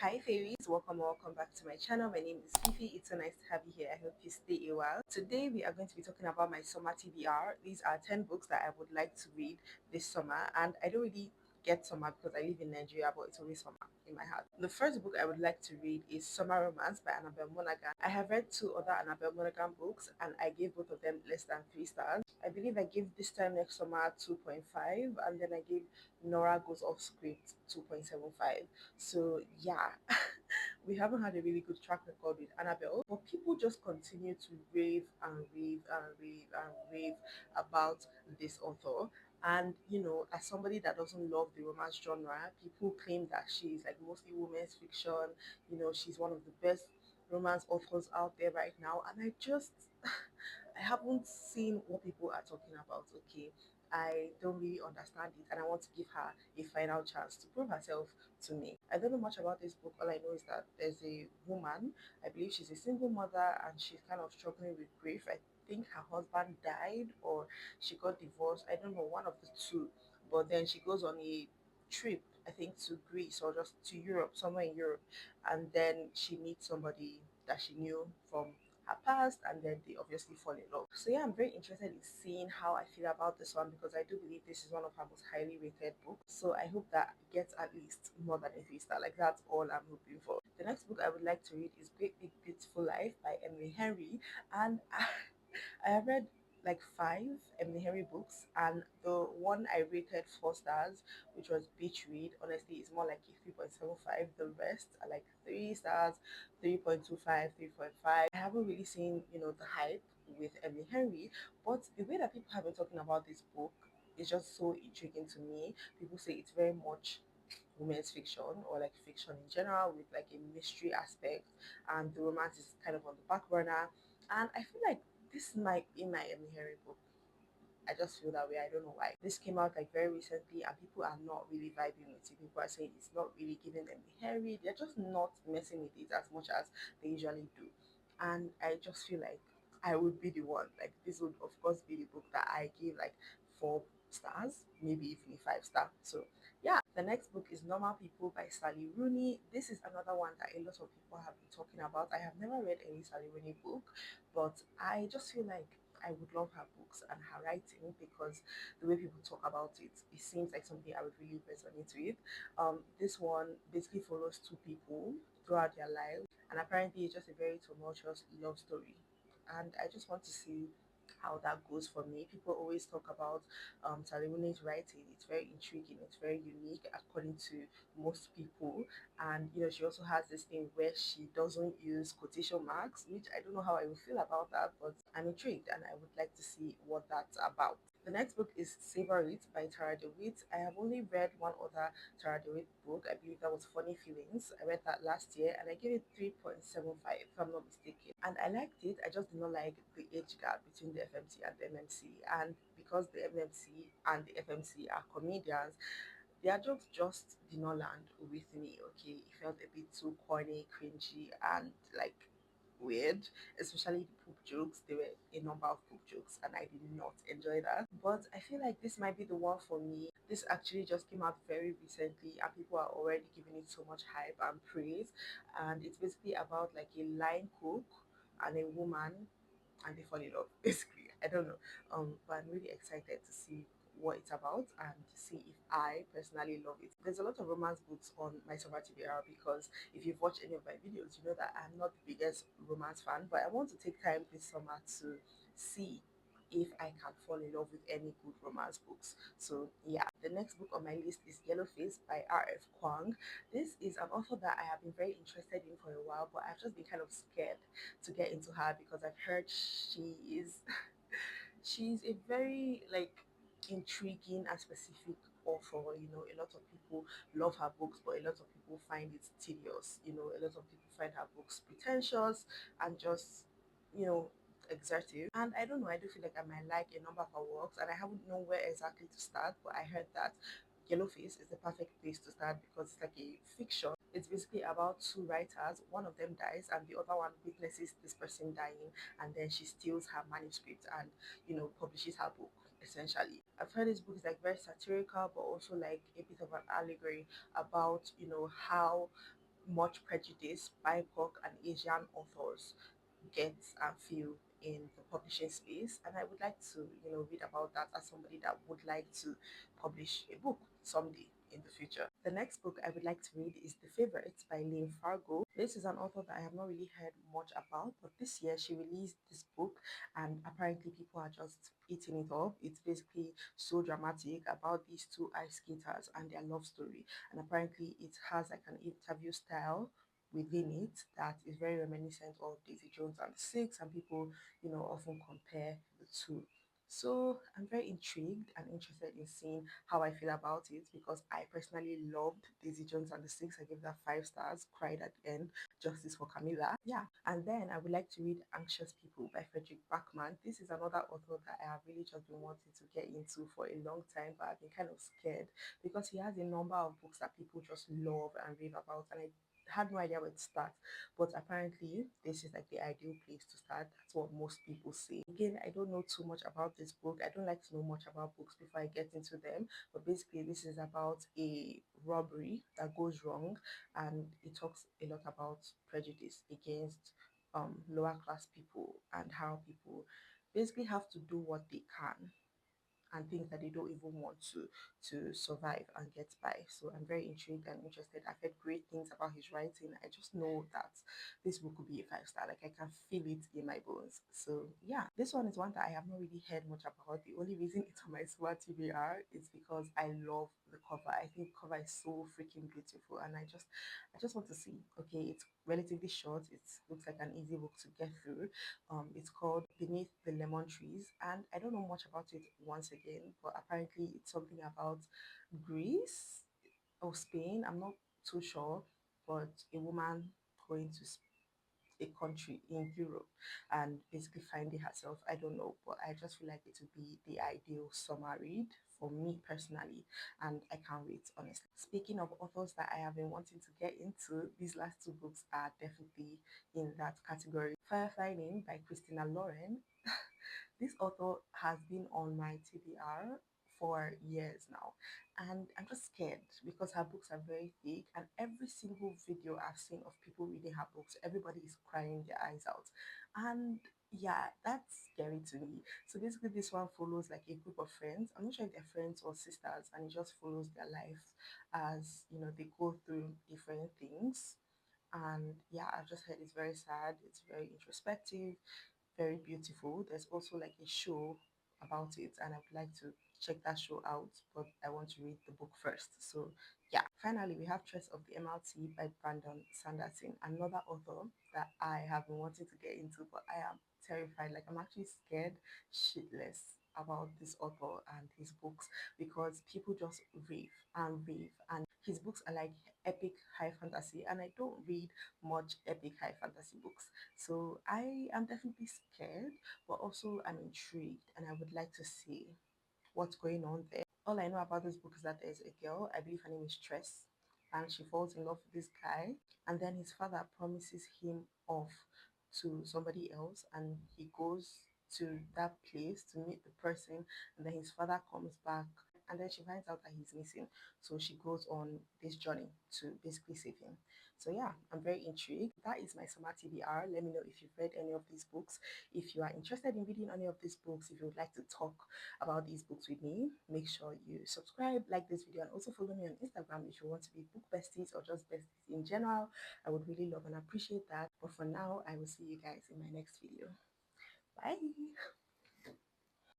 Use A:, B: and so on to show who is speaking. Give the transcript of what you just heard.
A: Hi fairies, welcome back to my channel. My name is Fifi. It's so nice to have you here. I hope you stay a while. Today we are going to be talking about my summer TBR. These are 10 books that I would like to read this summer, and I don't really get summer because I live in Nigeria, but it's always summer in my heart. The first book I would like to read is Summer Romance by Annabelle Monaghan. I have read two other Annabelle Monaghan books and I gave both of them less than 3 stars. I believe I gave This Time Next Summer 2.5, and then I gave Nora Goes Off Script 2.75. So yeah, we haven't had a really good track record with Annabelle, but people just continue to rave and rave and rave and rave about this author. And as somebody that doesn't love the romance genre, people claim that she's like mostly women's fiction. She's one of the best romance authors out there right now, and I just I haven't seen what people are talking about. Okay, I don't really understand it, and I want to give her a final chance to prove herself to me. I don't know much about this book. All I know is that there's a woman, I believe she's a single mother, and she's kind of struggling with grief. I think her husband died or she got divorced. I don't know, one of the two. But then she goes on a trip, I think to Greece or just to Europe, somewhere in Europe, and then she meets somebody that she knew from her past, and then they obviously fall in love. So yeah, I'm very interested in seeing how I feel about this one because I do believe this is one of her most highly rated books. So I hope that it gets at least more than a 3 star. Like that's all I'm hoping for. The next book I would like to read is Great Big Beautiful Life by Emily Henry, and I have read like five Emily Henry books, and the one I rated 4 stars, which was Beach Read, honestly, is more like a 3.75. The rest are like 3 stars, 3.25, 3.5. I haven't really seen, the hype with Emily Henry, but the way that people have been talking about this book is just so intriguing to me. People say it's very much women's fiction or like fiction in general with like a mystery aspect, and the romance is kind of on the back burner. And I feel like this might be my Emily Henry book. I just feel that way. I don't know why. This came out like very recently, and people are not really vibing with it. People are saying it's not really giving them the Harry. They're just not messing with it as much as they usually do. And I just feel like I would be the one. Like this would of course be the book that I give like 4 stars, maybe even a 5 star. So yeah, the next book is Normal People by Sally Rooney. This is another one that a lot of people have been talking about. I have never read any Sally Rooney book, but I just feel like I would love her books and her writing because the way people talk about it, it seems like something I would really resonate with. This one basically follows two people throughout their lives, and apparently it's just a very tumultuous love story. And I just want to see how that goes for me. People always talk about Talimuni's writing. It's very intriguing. It's very unique according to most people. And she also has this thing where she doesn't use quotation marks, which I don't know how I will feel about that, but I'm intrigued and I would like to see what that's about. The next book is Savor It by Tara DeWitt. I have only read one other Tara DeWitt book. I believe that was Funny Feelings. I read that last year and I gave it 3.75 if I'm not mistaken. And I liked it. I just did not like the age gap between the FMC and the MMC. And because the MMC and the FMC are comedians, their jokes just did not land with me. Okay, it felt a bit too corny, cringy, and like weird, especially the poop jokes. There were a number of poop jokes, and I did not enjoy that. But I feel like this might be the one for me. This actually just came out very recently, and people are already giving it so much hype and praise. And it's basically about like a line cook and a woman, and they fall in love. Basically, I don't know. But I'm really excited to see what it's about and to see if I personally love it. There's a lot of romance books on my summer TBR because if you've watched any of my videos, you know that I'm not the biggest romance fan, but I want to take time this summer to see if I can fall in love with any good romance books. So yeah, the next book on my list is Yellowface by R.F. Kwang. This is an author that I have been very interested in for a while, but I've just been kind of scared to get into her because I've heard she is she's a very like intriguing and specific author. A lot of people love her books, but a lot of people find it tedious. A lot of people find her books pretentious and just you know exertive. And I don't know, I do feel like I might like a number of her works, and I haven't known where exactly to start, but I heard that Yellowface is the perfect place to start because it's like a fiction. It's basically about two writers. One of them dies, and the other one witnesses this person dying, and then she steals her manuscript and publishes her book essentially. I've heard this book is like very satirical, but also like a bit of an allegory about how much prejudice BIPOC and Asian authors get and feel in the publishing space. And I would like to, read about that as somebody that would like to publish a book someday in the future. The next book I would like to read is The Favourite by Lynn Fargo. This is an author that I have not really heard much about, but this year she released this book and apparently people are just eating it up. It's basically so dramatic about these two ice skaters and their love story. And apparently it has like an interview style within it that is very reminiscent of Daisy Jones and the Six, and people, often compare the two. So I'm very intrigued and interested in seeing how I feel about it because I personally loved Daisy Jones and the Six. I gave that 5 stars, cried at the end, justice for Camilla. Yeah. And then I would like to read Anxious People by Frederick Backman. This is another author that I have really just been wanting to get into for a long time, but I've been kind of scared because he has a number of books that people just love and rave about, and I had no idea where to start. But apparently this is like the ideal place to start. That's what most people say. Again, I don't know too much about this book. I don't like to know much about books before I get into them, but basically this is about a robbery that goes wrong, and it talks a lot about prejudice against lower class people and how people basically have to do what they can and things that they don't even want to survive and get by. So I'm very intrigued and interested. I've heard great things about his writing. I just know that this book could be a 5 star. Like I can feel it in my bones. So yeah, this one is one that I have not really heard much about. The only reason it's on my smart TBR is because I love the cover. I think the cover is so freaking beautiful, and I just want to see. Okay, it's relatively short. It looks like an easy book to get through. It's called Beneath the Lemon Trees, and I don't know much about it once again, but apparently it's something about Greece or Spain. I'm not too sure, but a woman going to a country in Europe and basically finding herself. I don't know, but I just feel like it would be the ideal summer read for me personally, and I can't wait, honestly. Speaking of authors that I have been wanting to get into, these last two books are definitely in that category. Firefly Lane by Christina Lauren. This author has been on my TBR for years now, and I'm just scared because her books are very thick, and every single video I've seen of people reading her books, everybody is crying their eyes out. And yeah, that's scary to me. So basically this one follows like a group of friends. I'm not sure if they're friends or sisters, and it just follows their lives as they go through different things. And yeah, I've just heard it's very sad, it's very introspective, very beautiful. There's also like a show about it, and I would like to check that show out, but I want to read the book first. So yeah, finally we have Trace of the MLT by Brandon Sanderson, another author that I have been wanting to get into, but I am terrified. Like I'm actually scared shitless about this author and his books because people just rave and rave, and his books are like epic high fantasy, and I don't read much epic high fantasy books. So I am definitely scared, but also I'm intrigued and I would like to see what's going on there. All I know about this book is that there's a girl, I believe her name is Tress, and she falls in love with this guy, and then his father promises him off to somebody else, and he goes to that place to meet the person, and then his father comes back, and then she finds out that he's missing. So she goes on this journey to basically save him. So yeah, I'm very intrigued. That is my summer TBR. Let me know if you've read any of these books. If you are interested in reading any of these books, if you would like to talk about these books with me, make sure you subscribe, like this video, and also follow me on Instagram if you want to be book besties or just besties in general. I would really love and appreciate that. But for now, I will see you guys in my next video. Bye.